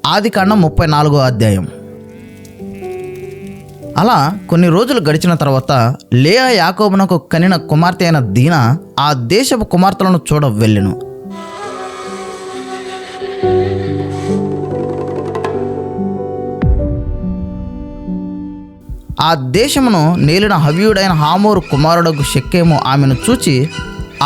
ఆదికాండం 34వ అధ్యాయం. అలా కొన్ని రోజులు గడిచిన తర్వాత లేయా యాకోబునకు కనిన కుమార్తె అయిన దీనా ఆ దేశపు కుమార్తెలను చూడ వెళ్ళెను. ఆ దేశమును నేలిన హవ్యుడైన హామోరు కుమారుడకు షెకెము ఆమెను చూచి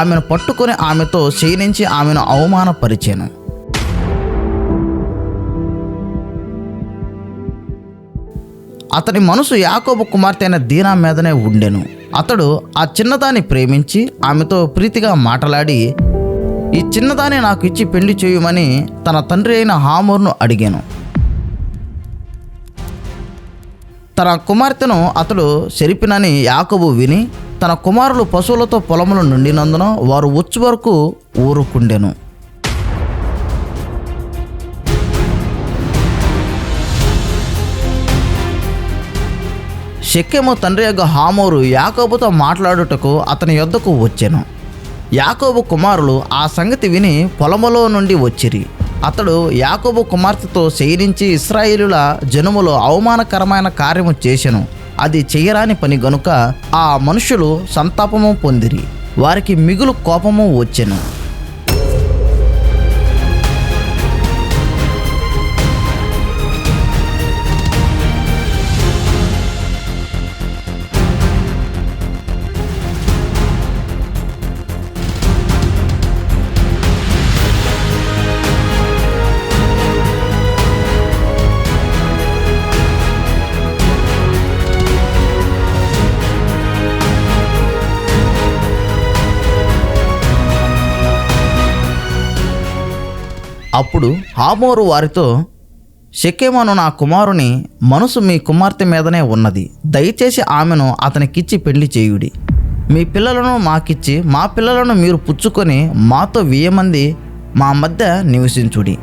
ఆమెను పట్టుకొని ఆమెతో శయనించి ఆమెను అవమానపరిచెను. అతని మనసు యాకోబు కుమార్తె అయిన దీనా మీదనే ఉండెను. అతడు ఆ చిన్నదాన్ని ప్రేమించి ఆమెతో ప్రీతిగా మాట్లాడి, ఈ చిన్నదాన్ని నాకు ఇచ్చి పెళ్లి చేయమని తన తండ్రి అయిన హామోరును అడిగాను. తన కుమార్తెను అతడు చెరిపినని యాకోబు విని తన కుమారులు పశువులతో పొలములు నిండినందున వారు వచ్చి వరకు ఊరుకుండెను. షెకెము తండ్రి యొక్క హామోరు యాకోబుతో మాట్లాడుటకు అతని యొద్దకు వచ్చెను. యాకోబు కుమారులు ఆ సంగతి విని పొలములో నుండి వచ్చిరి. అతడు యాకోబు కుమార్తెతో శయనించి ఇశ్రాయేలుల జనములో అవమానకరమైన కార్యము చేసెను. అది చెయ్యరాని పని గనుక ఆ మనుషులు సంతాపము పొందిరి. వారికి మిగులు కోపము వచ్చెను. అప్పుడు హామోరు వారితో, షెకెము నా కుమారుని మనసు మీ కుమార్తె మీదనే ఉన్నది. దయచేసి ఆమెను అతనికిచ్చి పెళ్లి చేయుడి. మీ పిల్లలను మాకిచ్చి మా పిల్లలను మీరు పుచ్చుకొని మాతో 1000 మంది మా మధ్య నివసించుడి.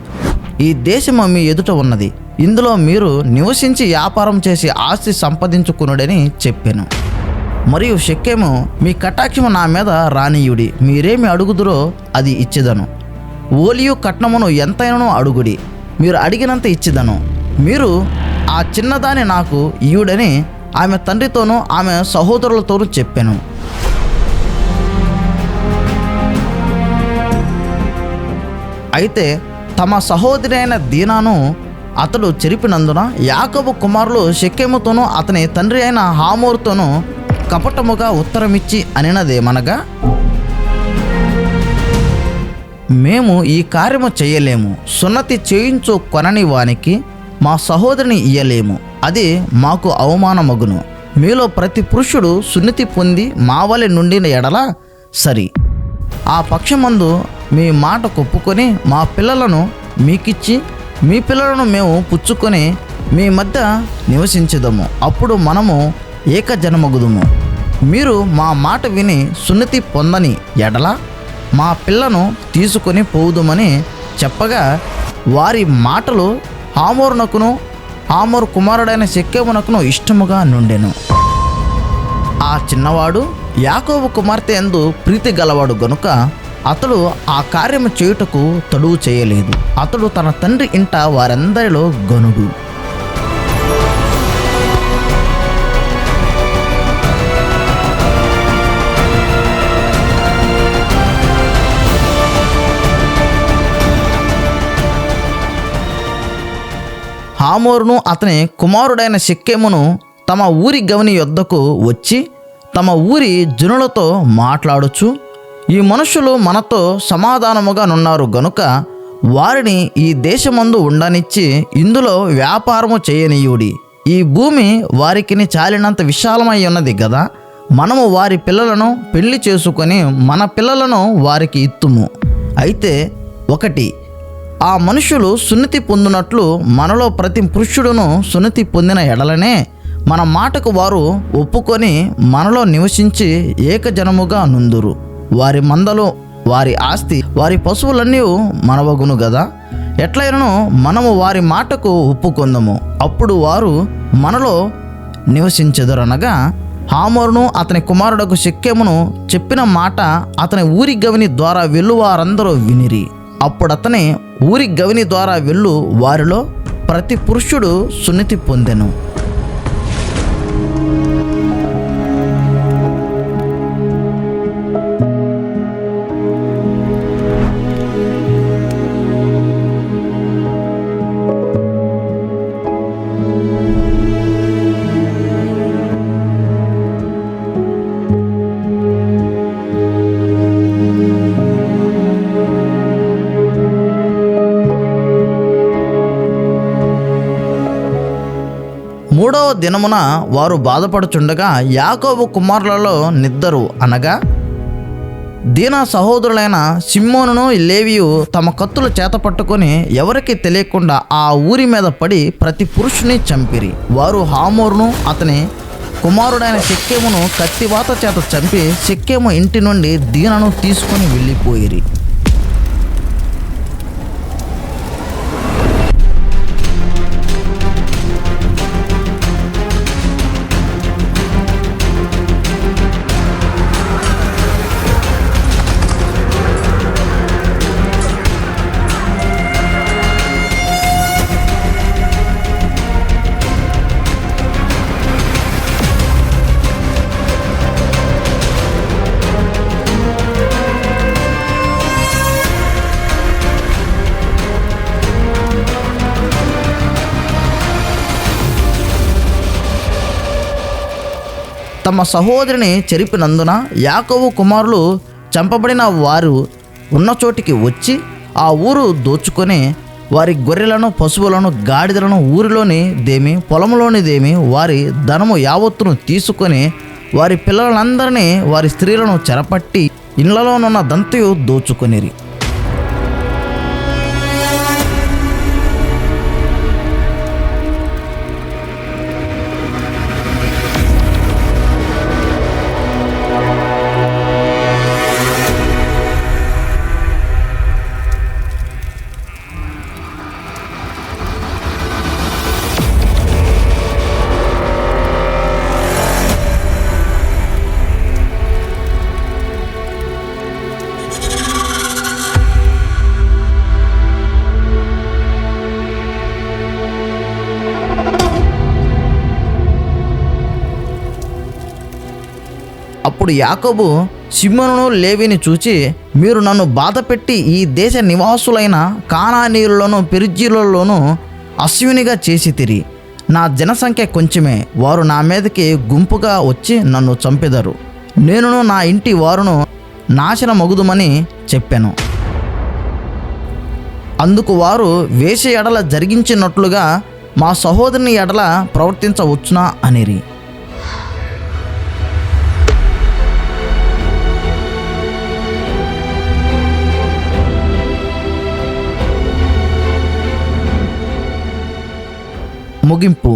ఈ దేశము మీ ఎదుట ఉన్నది. ఇందులో మీరు నివసించి వ్యాపారం చేసి ఆస్తి సంపాదించుకునుడని చెప్పాను. మరియు షెకెము, మీ కటాక్షము నా మీద రానియుడి. మీరేమి అడుగుదురో అది ఇచ్చేదను. ఓలియు కట్నమును ఎంతైనను అడుగుడి, మీరు అడిగినంత ఇచ్చిదను. మీరు ఆ చిన్నదాన్ని నాకు ఇయుడని ఆమె తండ్రితోనూ ఆమె సహోదరులతోనూ చెప్పాను. అయితే తమ సహోదరి అయిన దీనాను అతడు చెరిపినందున యాకోబు కుమారులు షెకెముతోనూ అతని తండ్రి అయిన హామోరుతోనూ కపటముగా ఉత్తరమిచ్చి అనినదేమనగా, మేము ఈ కార్యము చేయలేము. సున్నతి చేయించు కొనని వానికి మా సహోదరిని ఇయ్యలేము. అది మాకు అవమానమగును. మీలో ప్రతి పురుషుడు సున్నతి పొంది మా వలె నుండిన ఎడల సరి. ఆ పక్షమందు మీ మాట కొప్పుకొని మా పిల్లలను మీకిచ్చి మీ పిల్లలను మేము పుచ్చుకొని మీ మధ్య నివసించుదము. అప్పుడు మనము ఏకజనమగుదుము. మీరు మా మాట విని సున్నతి పొందని ఎడల మా పిల్లను తీసుకొని పోవుదుమని చెప్పగా, వారి మాటలు హామోరునకును హామోరు కుమారుడైన షెకెమునకును ఇష్టముగా నుండెను. ఆ చిన్నవాడు యాకోబు కుమార్తె యందు ప్రీతి గలవాడు గనుక అతడు ఆ కార్యము చేయుటకు తడువు చేయలేదు. అతడు తన తండ్రి ఇంట వారందరిలో గనుడు. హామోరును అతని కుమారుడైన షెకెమును తమ ఊరి గవని యొద్దకు వచ్చి తమ ఊరి జనులతో మాట్లాడుచు, ఈ మనుషులు మనతో సమాధానముగా నున్నారు గనుక వారిని ఈ దేశమందు ఉండనిచ్చి ఇందులో వ్యాపారము చేయనీయుడి. ఈ భూమి వారికిని చాలినంత విశాలమై ఉన్నది గదా. మనము వారి పిల్లలను పెళ్లి చేసుకొని మన పిల్లలను వారికి ఇత్తుము. అయితే ఒకటి, ఆ మనుషులు సున్నతి పొందినట్లు మనలో ప్రతి పురుషుడును సున్నతి పొందిన ఎడలనే మన మాటకు వారు ఒప్పుకొని మనలో నివసించి ఏకజనముగా నుందురు. వారి మందలు, వారి ఆస్తి, వారి పశువులన్నీ మనవగును గదా. ఎట్లయినను మనము వారి మాటకు ఒప్పుకొందము. అప్పుడు వారు మనలో నివసించెదరనగా, హామోరును అతని కుమారుడకు షెకెమును చెప్పిన మాట అతని ఊరి గవిని ద్వారా వెళ్ళు వారందరూ వినిరి. అప్పుడతని ఊరి గవిని ద్వారా వెళ్ళు వారిలో ప్రతి పురుషుడు సున్నతి పొందెను. మూడవ దినమున వారు బాధపడుచుండగా యాకోబు కుమారులలో నిద్దరు అనగా దీనా సహోదరులైన సిమ్మోనును లేవియు తమ కత్తులు చేత పట్టుకొని ఎవరికి తెలియకుండా ఆ ఊరి మీద పడి ప్రతి పురుషుని చంపిరి. వారు హామోరును అతని కుమారుడైన షెకెమును కత్తివాత చేత చంపి షెకెము ఇంటి నుండి దీనను తీసుకొని వెళ్ళిపోయిరి. తమ సహోదరిని చెరిపినందున యాకోబు కుమారులు చంపబడిన వారు ఉన్న చోటికి వచ్చి ఆ ఊరు దోచుకొని వారి గొర్రెలను, పశువులను, గాడిదలను, ఊరిలోని దేమి, పొలంలోనిదేమి, వారి ధనము యావత్తును తీసుకొని వారి పిల్లలందరినీ, వారి స్త్రీలను చెరపట్టి ఇళ్లలోనున్న దంతయు దోచుకొనిరి. అప్పుడు యాకోబు సిమ్మోనును లేవిని చూచి, మీరు నన్ను బాధపెట్టి ఈ దేశ నివాసులైన కానానీయులలోను పెరిజ్జీయులలోను అశ్వినిగా చేసితిరి. నా జనసంఖ్య కొంచెమే, వారు నా మీదకి గుంపుగా వచ్చి నన్ను చంపెదరు. నేనును నా ఇంటి వారును నాశనమగుదుమని చెప్పాను. అందుకు వారు వేష ఎడల జరిగించినట్లుగా మా సహోదరుని ఎడల ప్రవర్తించవచ్చునా అనిరి. ముగింపు.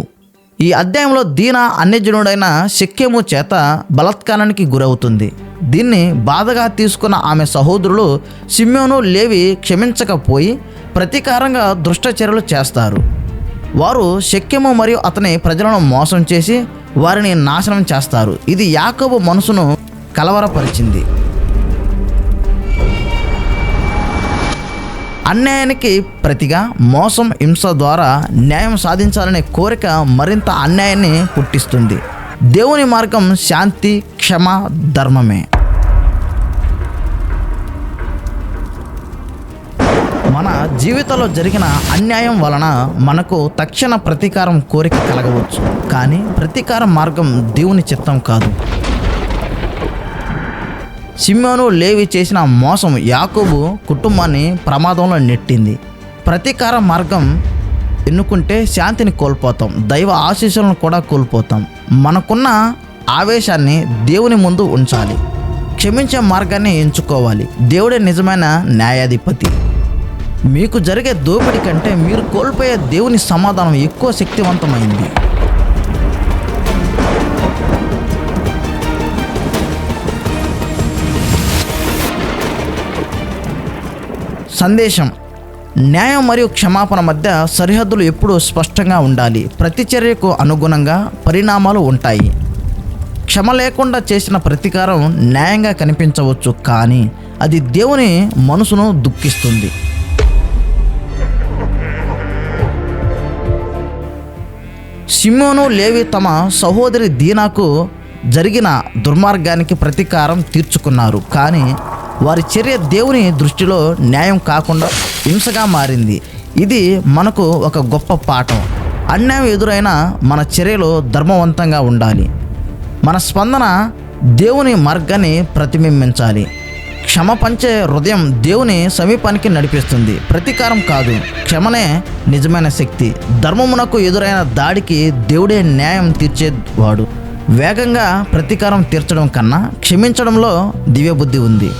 ఈ అధ్యాయంలో దీనా అన్యజనుడైన షెకెము చేత బలాత్కారానికి గురవుతుంది. దీన్ని బాధగా తీసుకున్న ఆమె సహోదరులు సిమ్యోను, లేవి క్షమించకపోయి ప్రతీకారంగా దుష్టచర్యలు చేస్తారు. వారు షెకెము మరియు అతని ప్రజలను మోసం చేసి వారిని నాశనం చేస్తారు. ఇది యాకోబు మనసును కలవరపరిచింది. అన్యాయానికి ప్రతిగా మోసం, హింస ద్వారా న్యాయం సాధించాలనే కోరిక మరింత అన్యాయాన్ని పుట్టిస్తుంది. దేవుని మార్గం శాంతి, క్షమ, ధర్మమే. మన జీవితంలో జరిగిన అన్యాయం వలన మనకు తక్షణ ప్రతీకారం కోరిక కలగవచ్చు, కానీ ప్రతీకార మార్గం దేవుని చిత్తం కాదు. సిమ్యోను, లేవి చేసిన మోసం యాకోబు కుటుంబాన్ని ప్రమాదంలో నెట్టింది. ప్రతీకార మార్గం ఎన్నుకుంటే శాంతిని కోల్పోతాం, దైవ ఆశీస్సులను కూడా కోల్పోతాం. మనకున్న ఆవేశాన్ని దేవుని ముందు ఉంచాలి, క్షమించే మార్గాన్ని ఎంచుకోవాలి. దేవుడే నిజమైన న్యాయాధిపతి. మీకు జరిగే దోపిడీ కంటే మీరు కోల్పోయే దేవుని సమాధానం ఎక్కువ శక్తివంతమైంది. సందేశం: న్యాయం మరియు క్షమాపణ మధ్య సరిహద్దులు ఎప్పుడూ స్పష్టంగా ఉండాలి. ప్రతి చర్యకు అనుగుణంగా పరిణామాలు ఉంటాయి. క్షమ లేకుండా చేసిన ప్రతీకారం న్యాయంగా కనిపించవచ్చు, కానీ అది దేవుని మనసును దుఃఖిస్తుంది. షిమ్యోను లేవి తమ సహోదరి దీనాకు జరిగిన దుర్మార్గానికి ప్రతీకారం తీర్చుకున్నారు. కానీ వారి చర్య దేవుని దృష్టిలో న్యాయం కాకుండా హింసగా మారింది. ఇది మనకు ఒక గొప్ప పాఠం. అన్యాయం ఎదురైనా మన చర్యలు ధర్మవంతంగా ఉండాలి. మన స్పందన దేవుని మార్గాన్ని ప్రతిబింబించాలి. క్షమ పంచే హృదయం దేవుని సమీపానికి నడిపిస్తుంది, ప్రతీకారం కాదు. క్షమనే నిజమైన శక్తి. ధర్మమునకు ఎదురైన దాడికి దేవుడే న్యాయం తీర్చేవాడు. వేగంగా ప్రతీకారం తీర్చడం కన్నా క్షమించడంలో దివ్యబుద్ధి ఉంది.